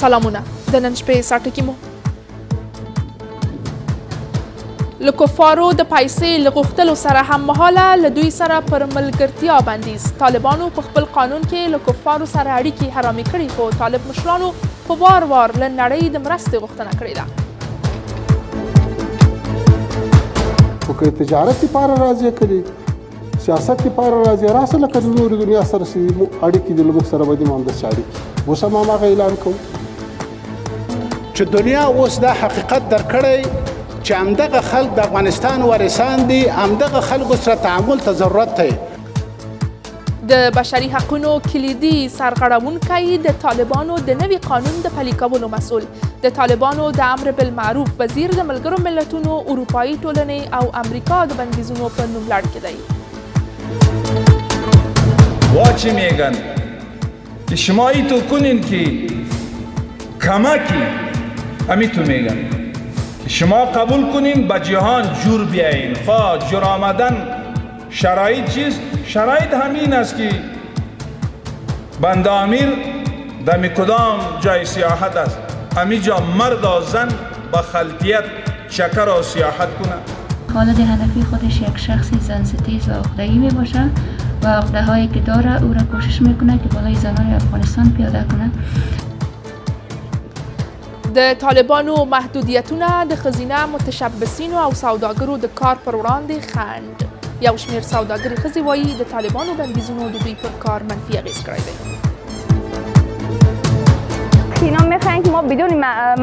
سلامونه د نن شپې ساټکي مو له کفارو د پیسې له غوښتلو سره هممهاله له دوی سره پر ملګرتیا بندیز طالبانو په خپل قانون کې له کفارو سره اړیکې حرامې کړي خو طالب مشرانو په وار وار له نړۍ د مرستې غوښتنه کړې ده خو که تجارت لپاره راځي کړي سیاست لپاره راځي راسه لکه د نورې دنیا سره چې اړیکې دي له موږ سره به دي همداسې اړیکې اوس هم هماغه اعلان کوو چې دنیا اوس دا حقیقت درکړی چې همدغه خلک د افغانستان وارثان دي همدغه خلکو سره تعامل ته ضرورت دی د بشري حقونو کلیدي سرغړونکی د طالبانو د نوي قانون د پلي کولو مسؤل د طالبانو د امر بالمعروف وزیر د ملګرو ملتونو اروپایي ټولنې او امریکا د بندیزونو په نوملړ کې دی واچی میگن که شما ایتو کنین که کمکی همیتو میگن که شما قبول کنین به جهان جور بیایین خواه جور آمدن شرایط چیست؟ شرایط همین است که بنده امیر دمی کدام جای سیاحت است همی جا مرد و زن با خلطیت شکر و سیاحت کنه خالد حنفی خودش یک شخصی زنستیز و عقده‌ای می باشه و عقده هایی که داره او را کوشش میکنه که بالای زنان افغانستان پیاده کنه د طالبانو محدودیتونه د ښځینه متشبثینو او سوداګرو د کار پر وړاندې خنډ یو شمېر سوداګرې ښځې وایي د طالبانو بندیزونو د دوی پر کار منفي اغېز کړی دی اینا میخواین که ما بدون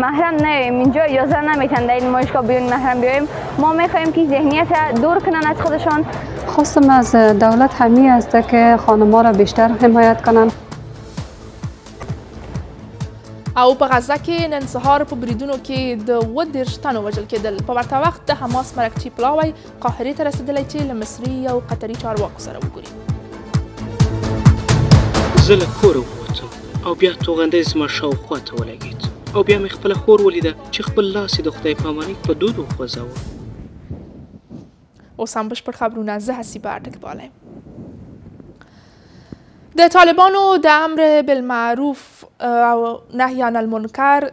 محرم نرویم اینجا اجازه نمیتن در این نمایشگاه بدون محرم بیاییم ما میخوایم که ذهنیت دور کنن از خودشان خواستم از دولت همین است که خانم‌ها را بیشتر حمایت کنند او په غزه کې نن سهار په بریدونو کې د 30 تنو وژل کېدل په ورته وخت د حماس مرکچي پلاوی قاهرې ته رسېدلی چې له مصري او قطري چارواکو سره وګوري زه له کوره ووتم او بیا توغندی زما شاوخوا ته ولګېد او بیا مې خپله خور ولیده چې خپل لاس یې د خدای پامانۍ په دود وخوځاوه اوس هم بشپړ خبرونه زه حسیبه اټکوالی د طالبانو د امر بالمعروف او نهی عن المنکر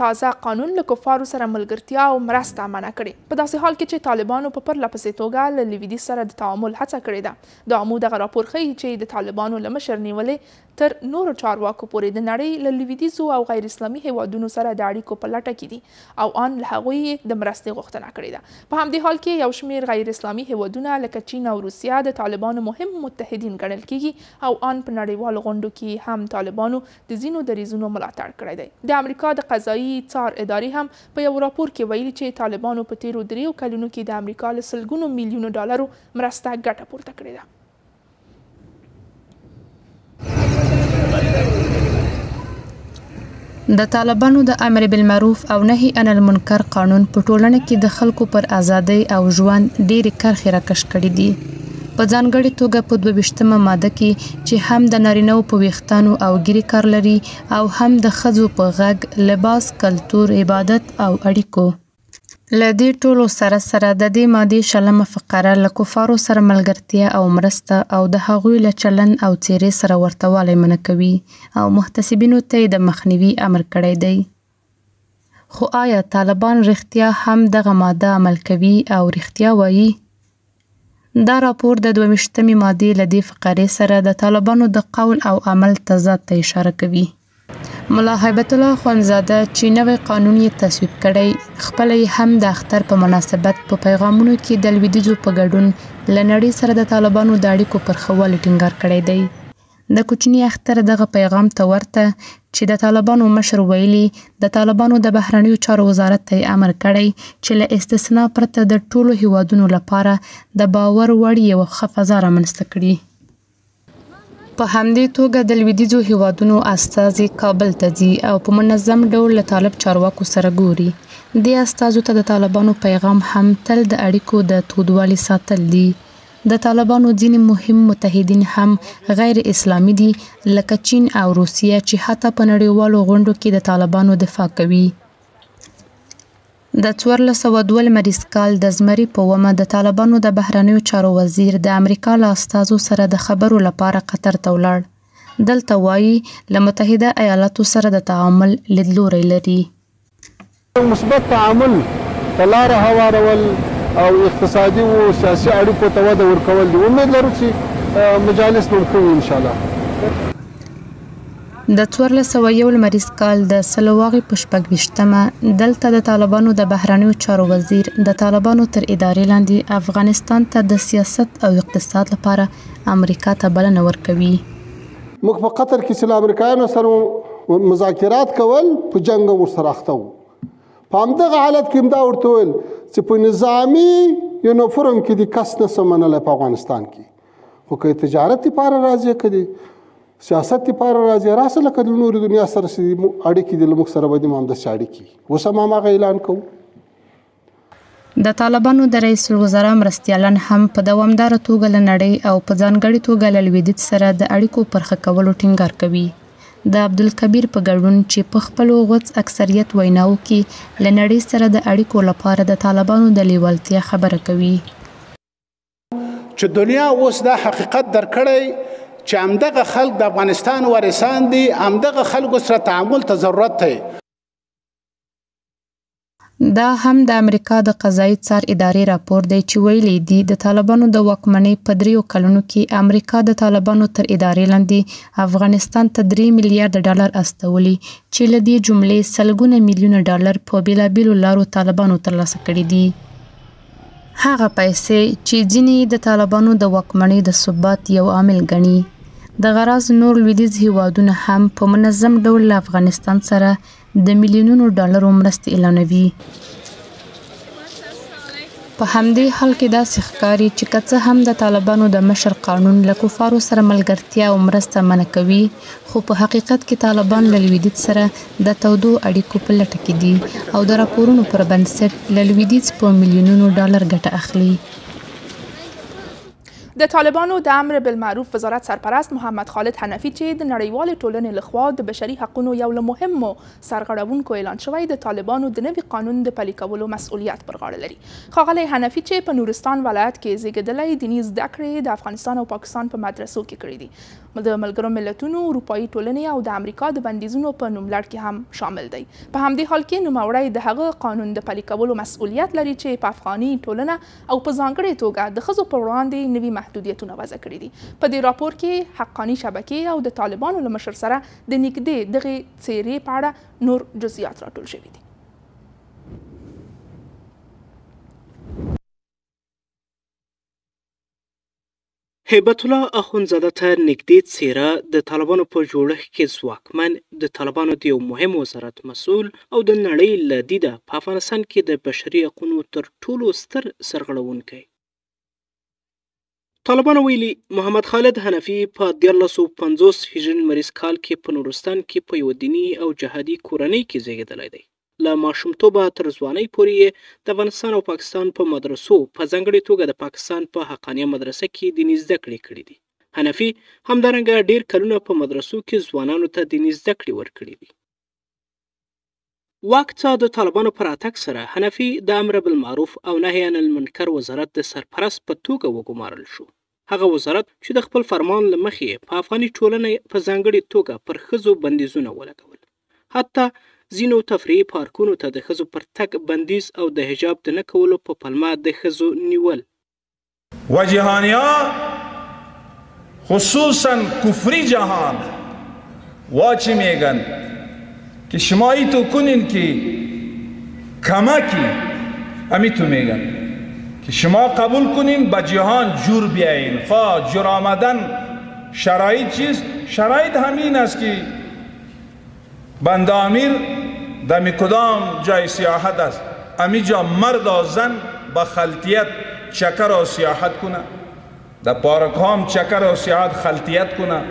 تازه قانون له کفارو سره ملګرتیا او مرسته منع کړې په داسې حال کې چې طالبانو په پرله پسې توګه له لویدیځ سره د تعامل هڅه کړې ده د آمو دغه راپور ښیي چې د طالبانو له مشر نیولې تر نورو چارواکو پورې د نړۍ له لویدیځو او غیر اسلامي هیوادونو سره د اړیکو په لټه کې دي او ان له هغوی د مرستې غوښتنه کړې ده په همدې حال کې یو شمېر غیر اسلامي هیوادونه لکه چین او روسیه د طالبانو مهم متحدین ګڼل کیږي او ان په نړیوالو غونډو کې هم طالبانو د ځینو دریځونو ملاتړ کړی دی د امریکا د قضایي څار ادارې هم په یو راپور کې ویلي چې طالبانو په تیرو 3 کلونو کې د امریکا له سلګونو میلیونو ډالرو مرسته ګټه پورته کړې ده د طالبانو د امر بالمعروف او نهي عن المنکر قانون په ټولنه کې د خلکو پر ازادۍ او ژوند ډېرې کرښې راکش کړې دي په ځانګړې توګه په 22مه ماده کې چې هم د نارینه‌و په ویښتانو او ګیرې کار لري او هم د ښځو په غږ لباس کلتور عبادت او اړیکو له دې ټولو سره د دې مادې 20 فقره له کفارو سره ملګرتیا او مرسته او د هغوی له چلند او څیرې سره ورتهوالی منع کوي او محتسبینو ته یې د مخنیوي امر کړی دی خو آیا طالبان رښتیا هم دغه ماده عمل کوي او رښتیا وایي دا راپور د 22مې مادې له دې فقرې سره د طالبانو د قول او عمل تضاد ته اشاره کوي ملا هیبت الله خوندزاده چې نوی قانون یې تصویب کړی خپل هم د اختر په مناسبت په پیغامونو کې د لویدیځو په ګډون له نړۍ سره د طالبانو د اړیکو پر ښه والي ټینګار کړی دی د کوچني اختر دغه پیغام ته ورته چې د طالبانو مشر ویلي د طالبانو د بهرنیو چارو وزارت ته امر کړی چې له استثنا پرته د ټولو هیوادونو لپاره د باور وړ یوه ښه فضا رامنځته کړي په همدې توګه د لویدیځو هیوادونو استازي کابل ته ځي او په منظم ډول له طالب چارواکو سره ګوري دې استازو ته د طالبانو پیغام هم تل د اړیکو د تودوالي ساتل دي د طالبانو ځینې مهم متحدین هم غیر اسلامي دي لکه چین او روسیه چې حتی په نړیوالو غونډو کې د طالبانو دفاع کوي د 1402 لمریز کال د زمري په ومه د طالبانو د بهرنیو چارو وزیر د امریکا له استازو سره د خبرو لپاره قطر ته ولاړ دلته وایي له متحده ایالاتو سره د تعامل لیدلوری لري. مثبت تعامل ته لاره هوارول او اقتصادي او سیاسي اړیکو ته وده ورکول دي. امید لرو چې مجالس به کوي ان شاء الله. د 1401 لمریز کال د سلواغې په 26مه دلته د طالبانو د بهرنیو چارو وزیر د طالبانو تر ادارې لاندې افغانستان ته د سیاست او اقتصاد لپاره امریکا ته بلنه ورکوي. موږ په قطر کې چې له امریکایانو سره مذاکرات کول په جنګ ورسره اخته وو. په همدغه حالت کې هم دا ورته ویل چې په نظامي یونیفورم کې د کس نه څه منلی په افغانستان کې، خو که تجارت لپاره راځي که د سیاست لپاره راځي راسه لکه د نورې دنیا سره چې اړیکې دي له موږ سره به دې همداسې اړیکې اوس هم هماغه اعلان کوو. د طالبانو د رئیس الوزرا مرستیالان هم په دوامداره توګه له نړۍ او په ځانګړې توګه له لویدیځ سره د اړیکو پرخه کولو ټینګار کوي. د عبدالکبیر په ګډون چې په خپلو غوڅ اکثریت ویناو کې له نړۍ سره د اړیکو لپاره د طالبانو د لیوالتیا خبره کوي. چې دنیا اوس دا حقیقت درکړی چې همدغه خلک د افغانستان وارثان دي، همدغه خلکو سره تعامل ته ضرورت دی. دا هم د امریکا د قضایي څار ادارې راپور دی چې ویلي دي د طالبانو د واکمنۍ په 3 کلونو کې امریکا د طالبانو تر ادارې لاندې افغانستان ته 3 میلیارډ ډالر استولي چې له دې جملې سلګونه میلیونه ډالر په بیلابیلو لارو طالبانو ترلاسه کړي دي. هغه پیسې چې ځینې د طالبانو د واکمنۍ د ثبات یو عامل ګڼي. د غراض نور لویدیځ هیوادونه هم په منظم ډول له افغانستان سره د میلیونونو ډالرو مرستې اعلانوي. په همدې حال کې داسې ښکاري چې که څه هم د طالبانو د مشر قانون له کفارو سره ملګرتیا او مرسته منع کوي، خو په حقیقت کې طالبان له لویدیځ سره د تودو اړیکو په لټه کې دي او د راپورونو پر بنسټ له لویدیځ په میلیونونو ډالر ګټه اخلي. د طالبانو د امر بالمعروف وزارت سرپرست محمد خالد حنفي چې د نړیوالې ټولنې لخوا د بشري حقونو یو له مهمو سرغړونکو اعلان شوی د طالبانو د نوي قانون د پلي کولو مسؤلیت پر غاړه لري. ښاغلی حنفي چې په نورستان ولایت کې زیږېدلی دیني زده کړې د افغانستان او پاکستان په مدرسو کې کړي دي. د ملګرو ملتونو، اروپایي ټولنې او د امریکا د بندیزونو په نوملړ کې هم شامل دی. په همدې حال کې نوموړی د هغه قانون د پلي کولو مسؤلیت لري چې په افغاني ټولنه او په ځانګړې توګه د ښځو پر وړاندې نوي محدودیتونه وضع کړي دي. په دې راپور کې حقاني شبکې او د طالبانو له مشر سره د نږدې دغې څیرې په اړه نور جزئیات راټول شوي دي. هیبت الله اخوندزاده ته نږدې څیره د طالبانو په جوړښت کې ځواکمن، د طالبانو د یو مهم وزارت مسؤل او د نړۍ له دیده په افغانستان کې د بشري حقونو تر ټولو ستر سرغړونکی. طالبانو ویلي محمد خالد حنفي په 1950 هجري لمریز کال کې په نورستان کې په یو دیني او جهادي کورنۍ کې زیږېدلی دی. له ماشومتوبه تر ځوانۍ پورې د افغانستان او پاکستان په مدرسو، په ځانګړې توګه د پاکستان په حقانیه مدرسه کې دیني زده کړې کړې دي. حنفي همدارنګه ډیر کلونه په مدرسو کې ځوانانو ته دیني زده کړې ورکړې دي. واک ته د طالبانو پر راتګ سره حنفي د امر بالمعروف او نهي عن المنکر وزارت د سرپرست په توګه وګمارل شو. هغه وزارت چې د خپل فرمان له مخې په افغاني ټولنه په ځانګړې توګه پر ښځو بندیزونه ولګول. حتی ځینو تفریحي پارکونو ته د ښځو پر تګ بندیز او د حجاب د نه کولو په پلمه د ښځو نیول. و جهانیا خصوصا کفری جهان واچی میگن که شمایی تو کنین که کمکی امی تو میگن که شما قبول کنین با جهان جور بیایین. خواه جور آمدن شرایط چیست؟ شرایط همین است که بنده امیر در کدام جای سیاحت است، امی جا مرد و زن با خلطیت چکر و سیاحت کنه، در پارک هم چکر و سیاحت خلطیت کنه،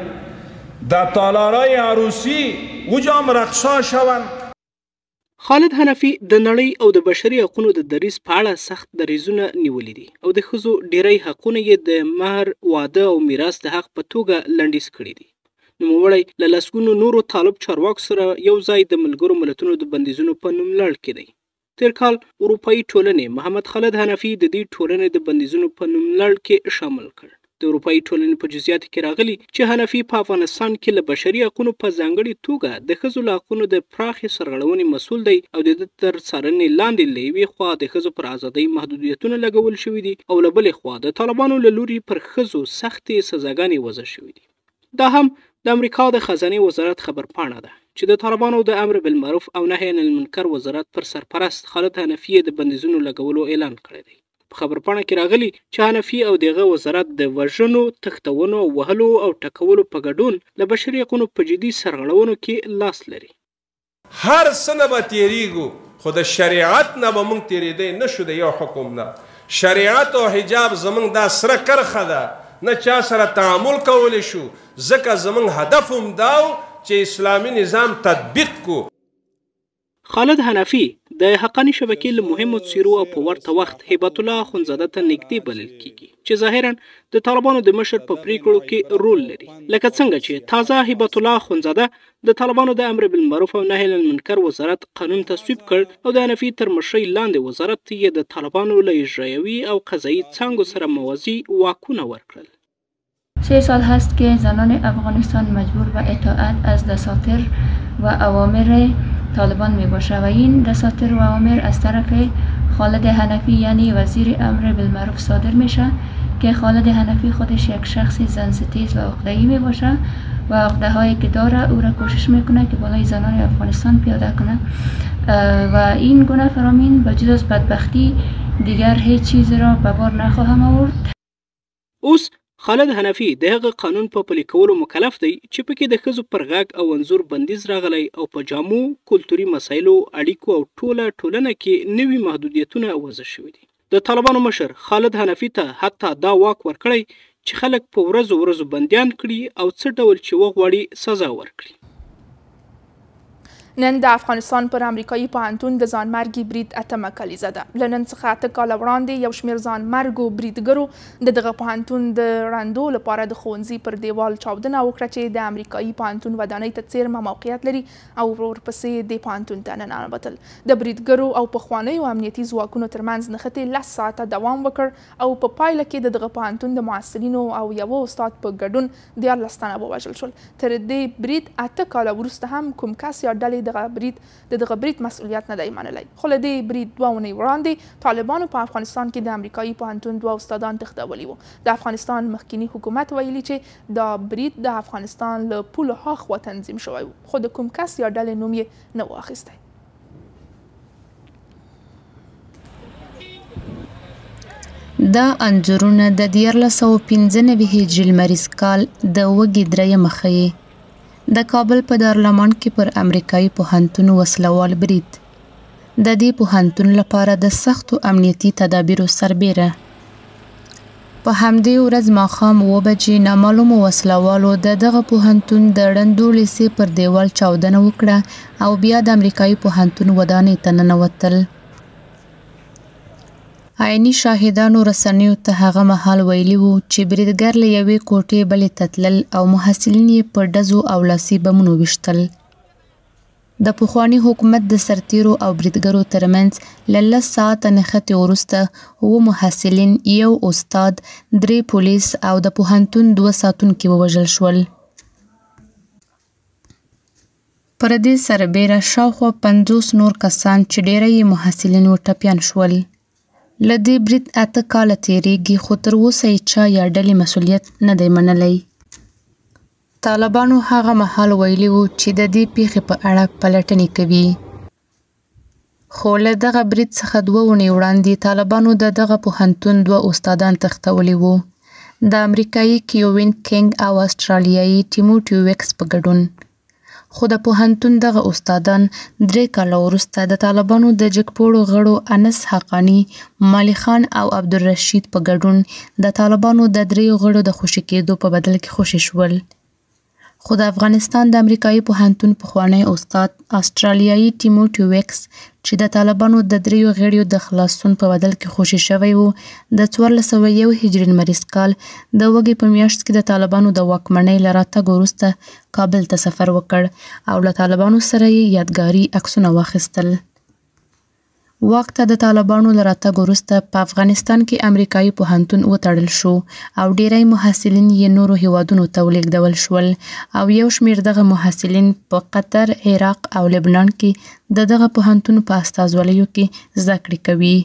در تالارای عروسی وجا هم رقصا شوند. خالد حنفي د نړۍ او د بشري حقونو د دریځ په اړه سخت دریځونه نیولي دي او د ښځو ډیری حقونه یې د مهر، واده او میراث د حق په توګه لنډیز کړي دي. نوموړی له لسګونو نورو طالب چارواکو سره یو ځای د ملګرو ملتونو د بندیزونو په نوملړ کې دی. تیر کال اروپایي ټولنې محمد خالد حنفي د دې ټولنې د بندیزونو په نوملړ کې شامل کړ. د اروپایي ټولنې په جزئیاتو کې راغلي چې حنفي په افغانستان کې له بشري حقونو په ځانګړې توګه د ښځو له حقونو د پراخې سرغړونې مسؤل دی او د ده تر څارنې لاندې له یوې خوا د ښځو پر ازادۍ محدودیتونه لګول شوي دي او له بلې خوا د طالبانو له لوري پر ښځو سختې سزاګانې وضع شوي دي. دا هم د امریکا د خزانې وزارت خبرپاڼه ده چې د طالبانو د امر بالمعروف او نهي عن المنکر وزارت پر سرپرست خالد حنفي د بندیزونو لګولو اعلان کړی دی. په خبرپاڼه کې راغلي چې حنفي او دغه وزارت د وژنو، تښتونو، وهلو او ټکولو په ګډون له بشري حقونو په جدي سرغړونو کې لاس لري. هر څه نه به تېرېږو خو د شریعت نه به موږ تېرېدی نشو د یو حکم نه. شریعت او حجاب زموږ دا سره کرښه ده، نه چا سره تعامل کولی شو، ځکه زموږ هدف هم دا و چې اسلامي نظام تطبیق کو. خالد حنفي د حقاني شبکې له مهمو څیرو او په ورته وخت هیبت الله اخندزاده ته نږدې بلل کیږي چې ظاهرا د طالبانو د مشر په پریکړو کې رول لري، لکه څنګه چې تازه هیبت الله اخندزاده د طالبانو د امر بالمعروف او نهي عن المنکر وزارت قانون تصویب کړ او د حنفي تر مشرۍ لاندې وزارت یې د طالبانو له اجرایوي او قضایي څانګو سره موازی واکونه ورکړل. 3 سال هست که زنان افغانستان مجبور به اطاعت از دساتیر و اوامر طالبان می باشه و این دساتیر و اوامر از طرف خالد حنفی یعنی وزیر امر بالمعروف صادر میشه که خالد حنفی خودش یک شخص زنستیز و عقده‌ای می باشه و عقده هایی که داره او را کوشش میکنه که بالای زنان افغانستان پیاده کنه و این گونه فرامین به جز از بدبختی دیگر هیچ چیز را به بار نخواهم آورد. اوس خالد حنفي د هغه قانون په پلي کولو مکلف دی چې پکې د ښځو پر غږ او انځور بندیز راغلی او په جامو، کلتوري مسایلو، اړیکو او ټوله ټولنه کې نوي محدودیتونه وضع شوي دي. د طالبانو مشر خالد حنفي ته حتی دا واک ورکړی چې خلک په ورځو ورځو بندیان کړي او څه ډول چې وغواړي سزا ورکړي. نن د افغانستان پر امریکایي پوهنتون د ځانمرګي برید اتمه کلیزه ده. له نن څخه 8 کاله وړاندې یو شمېر ځانمرګو بریدګرو د دغه پوهنتون د ړندو لپاره د ښوونځي پر دیوال چاودنه وکړه چې د امریکایي پوهنتون ودانۍ ته څیرمه موقعیت لري او ورپسې دې پوهنتون ته ننوتل. د بریدګرو او پخوانیو امنیتي ځواکونو ترمنځ نښتې 10 ساعته دوام وکړ او په پایله کې د دغه پوهنتون د محصلینو او یوه استاد په ګډون 14 تنه ووژل شول. تر دې برید 8 کاله وروسته هم کوم کس یا ډلې دغه برید مسؤلیت نه دی منلی. خو له دې برید 2 اونۍ وړاندې طالبانو په افغانستان کې د امریکایي پوهنتون 2 استادان تښتولي وو. د افغانستان مخکینی حکومت ویلي چې دا برید د افغانستان له پولو هاخوا تنظیم شوی و، خو د کوم کس یا ډلې نوم یې نه و اخیستی. دا انځورونه د 1495 هجري لمریز کال د وږي 3 ښيي. د کابل په دارالمان کې پر امریکایي پوهنتون وسلوال برید. د دې پوهنتون لپاره د سختو امنیتي تدابیرو سربیره. په همدې ورځ ماښام 9 بجې نامعلومو وسلوالو د دغه پوهنتون د ړندو لیسې پر دیوال چاودنه وکړه او بیا د امریکایي پوهنتون ودانۍ ته ننوتل. عیني شاهدانو رسنیو ته هغه مهال ویلي وو چې بریدګر له یوې کوټې بلې ته تلل او محصلین یې په ډزو او لاسي بمونو ویشتل. د پخواني حکومت د سرتیرو او بریدګرو ترمنځ له 10 ساعته نښتې وروسته 7 محصلین، یو استاد، 3 پولیس او د پوهنتون 2 ساتونکي ووژل شول. پر دې سربیره شاوخوا 50 نور کسان چې ډیری یې محصلین وټپیان شول. له دې برید 8 کاله تیریږي خو تر اوسه یې چا یا ډلې مسؤلیت نه دی منلی. طالبانو هغه مهال ویلي وو چې د دې پیښې په اړه پلټنې کوي. خو له دغه برید څخه 2 اونۍ وړاندې طالبانو د دغه پوهنتون 2 استادان تښتولي وو، د امریکایي کیوین کینګ او استرالیایي ټیموټي ویکس په ګډون. خو د پوهنتون دغه استادان 3 کاله وروسته د طالبانو د جګپوړو غړو انس حقانی، مالی خان او عبدالرشید په ګډون د طالبانو د 3 غړو د خوشي کېدو په بدل کې خوشي شول. خو د افغانستان د امریکایي پوهنتون پخوانی استاد استرالیایي ټیموټي ویکس چې د طالبانو د 3 غړیو د خلاصون په بدل کې خوشي شوی وو، د 1401 هجري لمریز کال د وږي په میاشت کې د طالبانو د واکمنۍ له راتګ وروسته کابل ته سفر وکړ او له طالبانو سره یې یادګاري عکسونه واخیستل. واک ته د طالبانو له راتګ وروسته په افغانستان کې امریکایي پوهنتون وتړل شو او ډیری محصلین یې نورو هیوادونو ته ولېږدول شول او یو شمېر دغه محصلین په قطر، عراق او لبنان کې د دغه پوهنتون په استازولیو کې زده کړې کوي.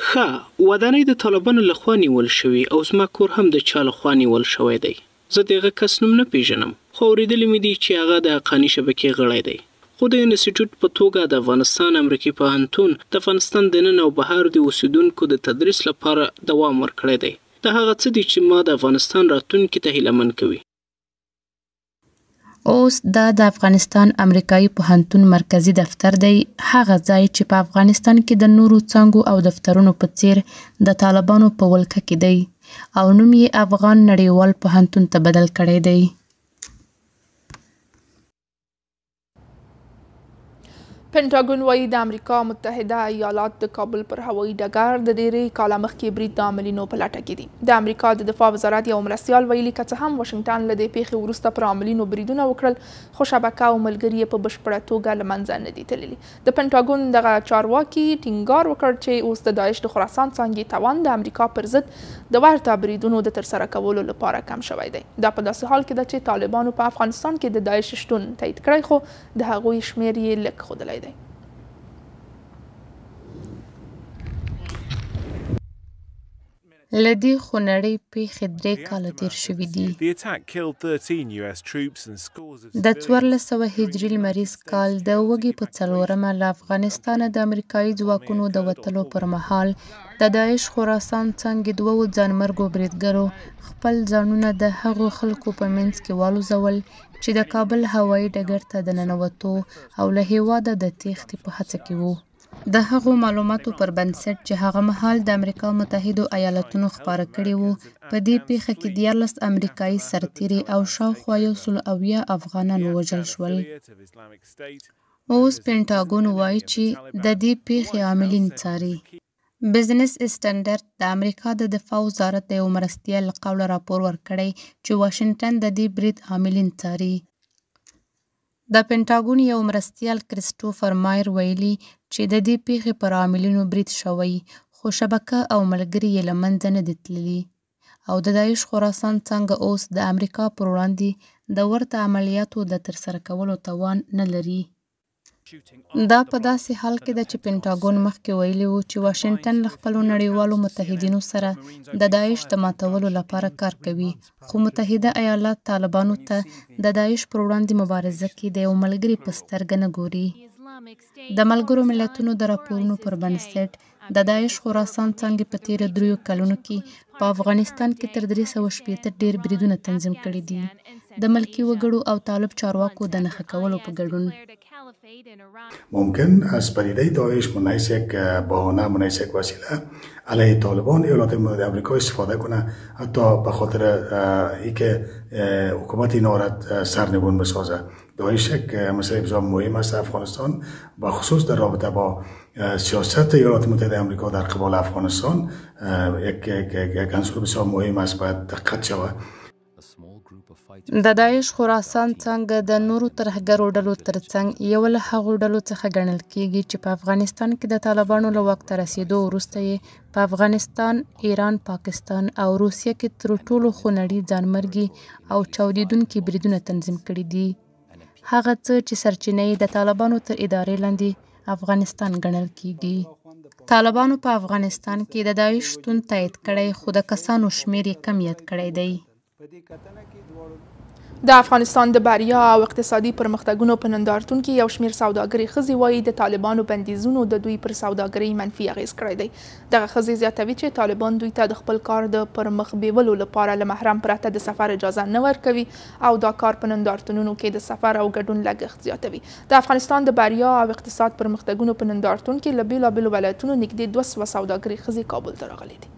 ښه، ودانۍ د طالبانو لخوا نیول شوي او زما کور هم د چا لخوا نیول شوی دی. زه د هغه کس نوم نه پیژنم، خو اورېدلي مې دي چې هغه د حقاني شبکې غړی دی. خو د انسټیټیوټ په توګه د افغانستان امریکایي پوهنتون د افغانستان د نن او بهر د اوسیدونکو د تدریس لپاره دوام ورکړی دی. دا هغه څه دي چې ما د افغانستان راتلونکي ته هیله مند کوي. اوس دا د افغانستان امریکایي پوهنتون مرکزی دفتر دی، هغه ځای چې په افغانستان کې د نورو څانګو او دفترونو په څیر د طالبانو په ولکه کې دی او نوم یې افغان نړیوال پوهنتون ته بدل کړی دی. پنټاګون وایي د امریکا متحده ایالات د کابل پر هوایي ډګر د ډېرې کاله مخکې برید د عاملینو په لټه کې دي. د امریکا د دفاع وزارت یو مرستیال ویلي که څه هم واشنګټن له دې پیښې وروسته پر عاملینو بریدونه وکړل، خو شبکه او ملګري یې په بشپړه توګه له منځه نه دي تللي. د پنټاګون دغه چارواکي ټینګار وکړ چې اوس د داعش د خراسان څانګې توان د امریکا پر ضد د ورته بریدونو د ترسره کولو لپاره کم شوی دی. دا په داسې حال کې ده چې طالبانو په افغانستان کې د داعش شتون تایید کړی، خو د هغوی شمېر یې لږ ښودلی دی. له دې خو نړۍ پیښې 3 کاله تیر شوي دي. د 1400 هجري لمریز کال د وږي په 4مه له افغانستانه د امریکایي ځواکونو د وتلو پر مهال د داعش خراسان څانګې 2 ځانمرګو بریدګرو خپل ځانونه د هغو خلکو په منځ کې والوزول چې د کابل هوایي ډګر ته د ننوتو او له هیواده د تیښتې په هڅه کې وو. د هغو معلوماتو پر بنسټ چې هغه مهال د امریکا متحدو ایالتونو خپاره کړي وو، په دې پیښه کې 14 امریکایي سرتیري او شاوخوا 170 افغانان ووژل شول. اوس پینټاګون وایي چې د دې پیښې عاملین څاري. بزنس اسټنډرډ د امریکا د دفاع وزارت د یو مرستیال له قوله راپور ورکړی چې واشنګټن د دې برید عاملین څاري. د پینټاګون یو مرستیال کریسټوفر مایر ویلي چې د دې پیښې پر عاملینو برید شوی، خو شبکه او ملګري یې له منځه نه دي تللي او د داعش خراسان څانګه اوس د امریکا پر وړاندې د ورته عملیاتو د ترسره کولو توان نه لري. دا په داسې حال کې ده چې پینټاګون مخکې ویلي وو چې واشنګټن له خپلو نړیوالو متحدینو سره د داعش د ماتولو لپاره کار کوي، خو متحده ایالات طالبانو ته د داعش پر وړاندې مبارزه کې د یو ملګري په سترګه نه ګوري. د ملګرو ملتونو د راپورونو پر بنسټ د داعش خراسان څانګې په تیرو 3 کلونو کې په افغانستان کې تر 360 ډیر بریدونه تنظیم کړي دي، د ملکی وګړو او طالب چارواکو د نښه کولو په ګډون. ممکن از پدیده داعش منحیث یک بهانه، منحیث یک وسیله علیه طالبان ایالات متحده آمریکا استفاده کنه، حتی به خاطر اینکه حکومت اینا را سرنگون بسازه. داعش یک مسئله بسیار مهم است افغانستان، با خصوص در رابطه با سیاست ایالات متحده آمریکا در قبال افغانستان یک عنصر بسیار مهم است، باید دقت شود. د داعش خراسان څانګه د نورو ترهګرو ډلو ترڅنګ یو له هغو ډلو څخه ګڼل کیږي چې په افغانستان کې د طالبانو له واک ته رسیدو وروسته یې په افغانستان، ایران، پاکستان او روسیه کې تر ټولو خونړي ځانمرګي او چاودیدونکي بریدونه تنظیم کړي دي. هغه څه چې سرچینه یې د طالبانو تر ادارې لاندې افغانستان ګڼل کیږي. طالبانو په افغانستان کې د داعش شتون تایید کړی، خو د کسانو شمیر یې کم یاد کړی دی. د افغانستان د بریا او اقتصادي پرمختګونو په نندارتون کې یو شمېر سوداګرې ښځې وایي د طالبانو بندیزونو د دوی پر سوداګرۍ منفي اغېز کړی دی. دغه ښځې زیاتوي چې طالبان دوی ته د خپل کار د پرمخ بیولو لپاره له محرم پرته د سفر اجازه نه ورکوي او دا کار په نندارتونونو کې د سفر او ګډون لګښت زیاتوي. د افغانستان د بریا او اقتصاد پرمختګونو په نندارتون کې له بېلابېلو ولایتونو نږدې 200 سوداګرې ښځې کابل ته راغلي دي.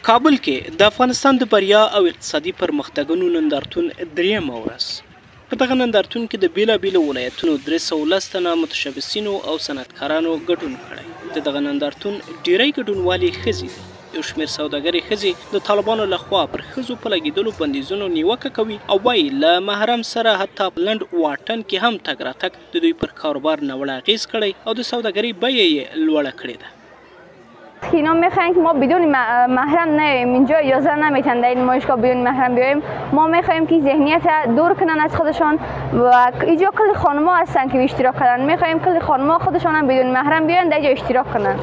کابل کې د افغانستان د بریا او اقتصادي پرمختګونو نندارتون 3مه ورځ. په دغه نندارتون کې د بیلابېلو ولایتونو 310 تنه متشبثینو او صنعتکارانو ګډون کړی. د دغه نندارتون ډیری ګډونوالې ښځې دي. یو شمېر سوداګرې ښځې د طالبانو لخوا پر ښځو په لګېدلو بندیزونو نیوکه کوي او وایي له محرم سره حتی په لنډ واټن کې هم تګ راتګ د دوی پر کاروبار ناوړه اغېز کړی او د سوداګرۍ بیه یې لوړه کړې ده. اینا میخواین که ما بدون محرم نیاییم اینجا، اجازه نمیتن در این نمایشگاه بدون محرم بیاییم. ما میخوایم که ذهنیت دور کنن از خودشان و اینجا کل خانم‌ها هستن که اشتراک کنن. میخوایم کل خانم‌ها خودشان هم بدون محرم بیاین در اینجا اشتراک کنن.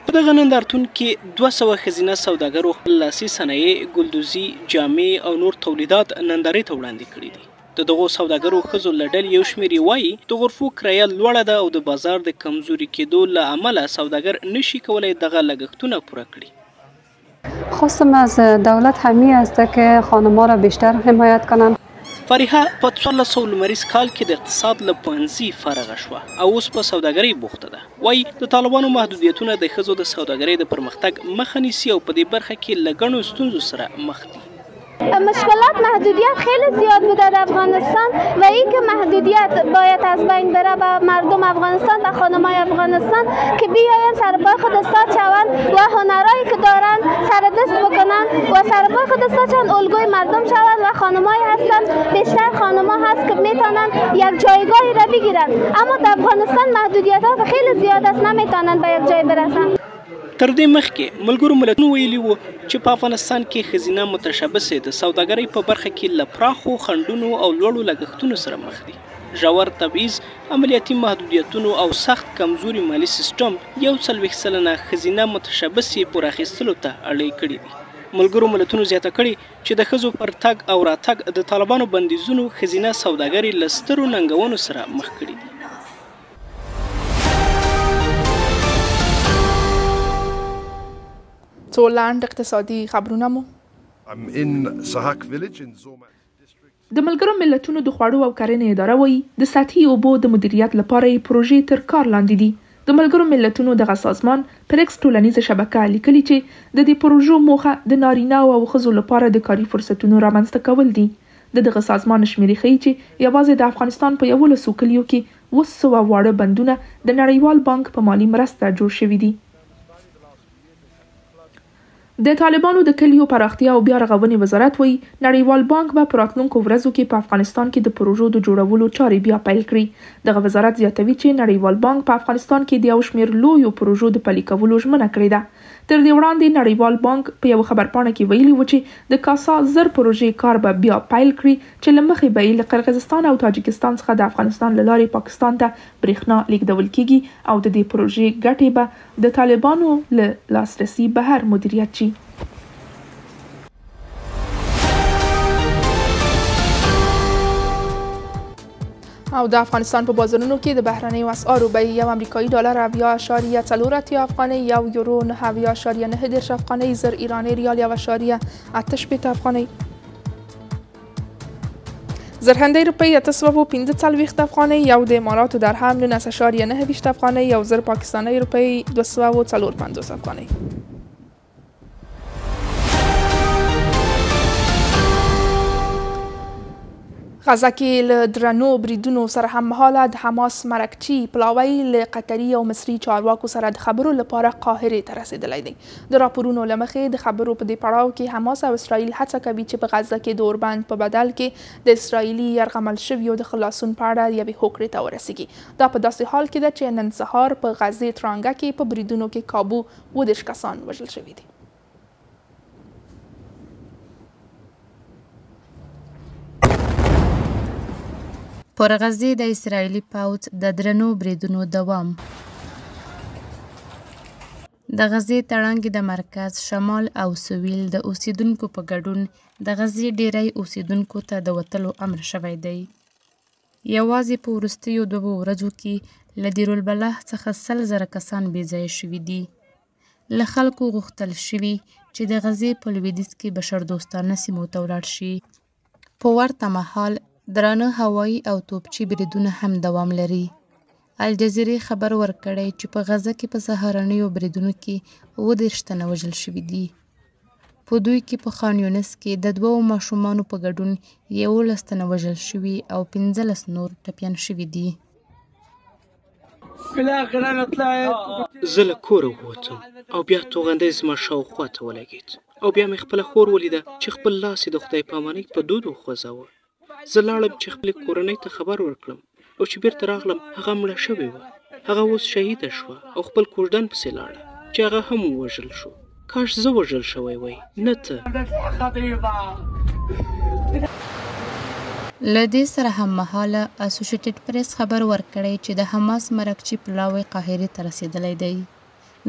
په دغه نندارتون کې 200 ښځینه سوداګرو خپل لاسي صنایع، ګلدوزي، جامې او نور تولیدات نندارې ته وړاندې کړي دي. د دغو سوداګرو ښځو له ډلې یو شمېر یې وایي د غرفو کرایه لوړه ده او د بازار د کمزوري کېدو له امله سوداګر نشي کولی دغه لګښتونه پوره کړي. خواستم از دولت همین است که خانم‌ها را بیشتر حمایت کنند. فریحه په 1400 لمریز کال کې د اقتصاد له پوهنځي فارغه شوه او اوس په سوداګرۍ بوخته ده. وایي د طالبانو محدودیتونه د ښځو د سوداګرۍ د پرمختګ مخه نیسي او په دې برخه کې له ګڼو ستونزو سره مخ دي. مشکلات محدودیت خیلی زیاد بوده در افغانستان و این که محدودیت باید از بین بره و مردم افغانستان و خانمای افغانستان که بیاین سر پای خود استاد شوند و هنرهایی که دارن سر دست بکنن و سر پای خود استاد شوند، الگوی مردم شوند و خانمایی هستن، بیشتر خانما هست که میتونن یک جایگاهی را بگیرن، اما در افغانستان محدودیت ها خیلی زیاد است، نمیتونن به یک جای برسن. تر دې مخکې ملګرو ملتونو ویلي وو چې په افغانستان کې ښځینه متشبثې د سوداګرۍ په برخه کې له پراخو خنډونو او لوړو لګښتونو سره مخ دي. ژور تبعیض، عملیاتي محدودیتونو او سخت کمزوري مالي سیستم 40 سلنه ښځینه متشبثې پور اخیستلو ته اړ کړي دي. ملګرو ملتونو زیاته کړي چې د ښځو پر تګ او راتګ د طالبانو بندیزونو ښځینه سوداګري له سترو ننګونو سره مخ کړي دي. څو لاند اقتصادي خبرونه مو د ملګرو ملتونو د خوړو او کرنې اداره وایي د سطحي اوبو د مدیریت لپاره یې پروژې تر کار لاندې دي. د ملګرو ملتونو دغه سازمان پرکس ټولنیزه شبکه لیکلي چې د دې پروژو موخه د نارینه او ښځو لپاره د کاري فرصتونو رامنځته کول دي. دغه سازمان شمیرې ښیي چې یوازې د افغانستان په 11 کلیو کې 200 واړه بندونه د نړیوال بانک په مالي مرسته جوړ شوي دي. د طالبانو د کلیو پراختیا او بیا رغونې وزارت وایي نړیوال بانک به په راتلونکو ورځو کې په افغانستان کې د پروژو د جوړولو چارې بیا پیل کړي. دغه وزارت زیاتوي چې نړیوال بانک په افغانستان کې د یو شمېر لویو پروژو د پلي کولو ژمنه کړې ده. تر دې وړاندې نړیوال بانک په یو خبرپاڼه کې ویلي و چې د کاسا زر پروژې کار به بیا پیل کړي چې له مخې به یې له قرغیزستان او تاجکستان څخه د افغانستان له لارې پاکستان ته برېښنا لیږدول کیږي او د دې پروژې ګټې به د طالبانو له لاسرسي بهر مدیریت شي. او د افغانستان په بازارونو کې د بهرنیو اسعارو بیې یو امریکایي ډالر 70.4 افغانۍ، یو یورو 9.9 افغانۍ، زر ایراني ریال 1.8 افغانۍ، زر هندۍ روپۍ 845 افغانۍ، یو د اماراتو درهم 19.9 افغانۍ، یو زر پاکستانۍ روپۍ 254 افغانۍ. غزه کې له درنو بریدونو سره هممهاله د حماس مرکچي پلاوی له قطري او مصري چارواکو سره د خبرو لپاره قاهرې ته رسېدلی دی. د راپورونو له مخې د خبرو په دې پړاو کې حماس او اسرائیل هڅه کوي چې په غزه کې د اوربند په بدل کې د اسرائیلي یرغمل شویو د خلاصون په اړه یوې هوکړې ته ورسیږي. دا په داسې حال کې ده چې نن سهار په غزې ترانګه کې په بریدونو کې کابو 20 کسان وژل شوي دي. پر غزې د اسرائیلي پوځ د درنو بریدونو دوام. د غزې تړانګې د مرکز، شمال او سویل د اوسیدونکو په ګډون د غزې ډیری اوسیدونکو ته د وتلو امر شوی دی. یوازې په وروستیو 2 ورځو کې له دیرالبلح څخه 100,000 کسان بېځایه شوي دي. له خلکو غوښتل شوي چې د غزې په لویدیځ کې بشردوستانه سیمو ته ولاړ شي. په ورته مهال درانه هوایي او توپچي بریدونه هم دوام لري. الجزیرې خبر ورکړی چې په غزه کې په سهارنیو بریدونو کې 20 تنه وژل شوي دي. په دوی کې په خان یونس کې د 2 ماشومانو په ګډون 11 تنه وژل شوي او 15 نور ټپیان شوي دي. زه له کوره ووتم او بیا توغندی زما شاوخوا ته ولګېد او بیا مې خپله خور ولیده چې خپل لاس یې د خدای پامانۍ په دود وخوځاوه. زه لاړم چې خپلې کورنۍ ته خبر ورکړم او چې بیرته راغلم هغه مړه شوې وه. هغه اوس شهیده شوه او خپل کوژدن پسې لاړه چې هغه هم ووژل شو. کاش زه وژل شوی وی نه ته. له دې سره هممهاله اسوسییټډ پریس خبر ورکړی چې د حماس مرکچي پلاوی قاهرې ته رسېدلی دی.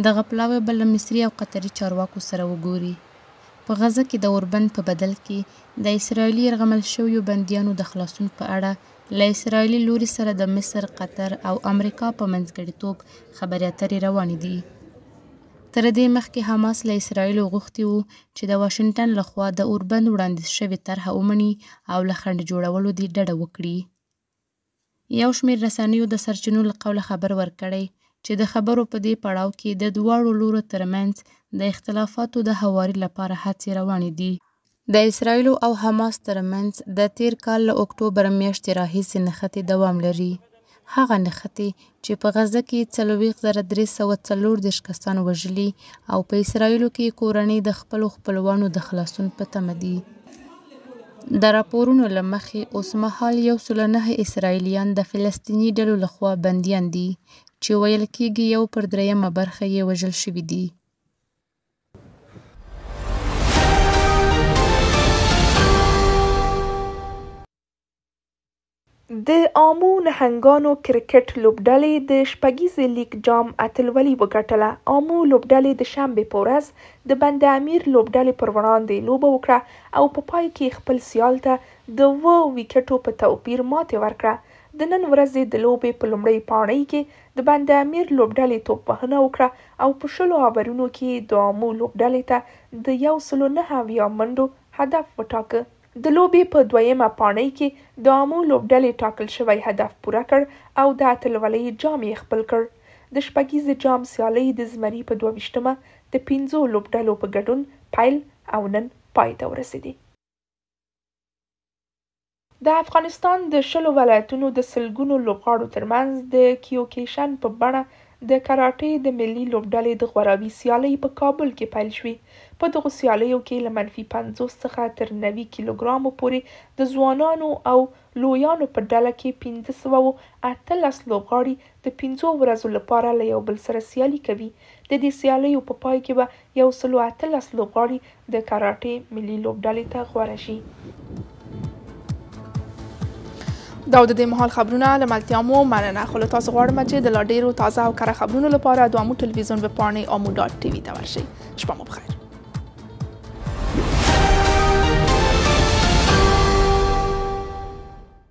دغه پلاوی به له مصري او قطري چارواکو سره وګوري. په غزه کې د اوربند په بدل کې د اسرائیلي یرغمل شویو بندیانو د خلاصون په اړه له اسرائیلي لوري سره د مصر، قطر او امریکا په منځګړیتوب خبرې اترې روانې دي. تر دې مخکې حماس له اسرائیلو غوښتي وو چې د واشنګټن لخوا د اوربند وړاندیز شوې طرحه ومني او له خنډ جوړولو دې ډډه وکړي. یو شمېر رسنیو د سرچینو له قوله خبر ورکړی چې د خبرو په دې پړاو کې د دواړو لورو ترمنځ د اختلافاتو د هواري لپاره هڅې روانې دي. د اسرائیلو او حماس ترمنځ د تیر کال له اکتوبر میاشتې راهیسې نښتې دوام لري. هغه نښتې چې په غزه کې 43,340 کسان وژلي او په اسرائیلو کې کورنۍ د خپلو خپلوانو د خلاصون په تمه دي. د راپورونو له مخې اوس مهال 109 اسرائیلیان د فلسطیني ډلو لخوا بندیان دي چې ویل کېږي 1/3 برخه یې وژل شوي دي. د آمو نهنګانو کرکټ لوبډلې د شپږیزې لیګ جام اتلولي وګټله. آمو لوبډلې د شنبې په ورځ د بند امیر لوبډلې پر وړاندې لوبه وکړه او په پای کې خپل سیال ته د 7 ویکټو په توپیر ماتې ورکړه. د نن ورځې د لوبې په لومړۍ پاڼۍ کې د بند امیر لوبډلې توپ وهنه وکړه او په 20 اوورونو کې د آمو لوبډلې ته د 109 منډو هدف وټاکه. د لوبې په دویمه پاڼۍ کې د آمو لوبډلې ټاکل شوی هدف پوره کړ او د اتلولۍ جام یې خپل کړ. د شپږیزې جام سیالۍ د زمري په 22مه د 5 لوبډلو په ګډون پیل او نن پای ته ورسېدې. د افغانستان د 20 ولایتونو د سلګونو لوبغاړو ترمنځ د کیوکیشن په بڼه د کراټې د ملي لوبډلې د غوراوي سیالۍ په کابل کې پیل شوې. په دغو سیالیو کې له -50 څخه تر 90 کیلوګرامو پورې د ځوانانو او لویانو په ډله کې 518 لوبغاړي د 5 ورځو لپاره له یو بل سره سیالي کوي. د دې سیالیو په پای کې به 118 لوبغاړي د کراټې ملي لوبډلې ته غوره شي. دا د دې مهال خبرونه له ملتیا مو مننه. خو له تاسو غواړم چې د لا ډېرو تازه او کره خبرونو لپاره د آمو ټلویزیون ویب پاڼې آمو.tv ته ورشئ. شپه مو بخیر.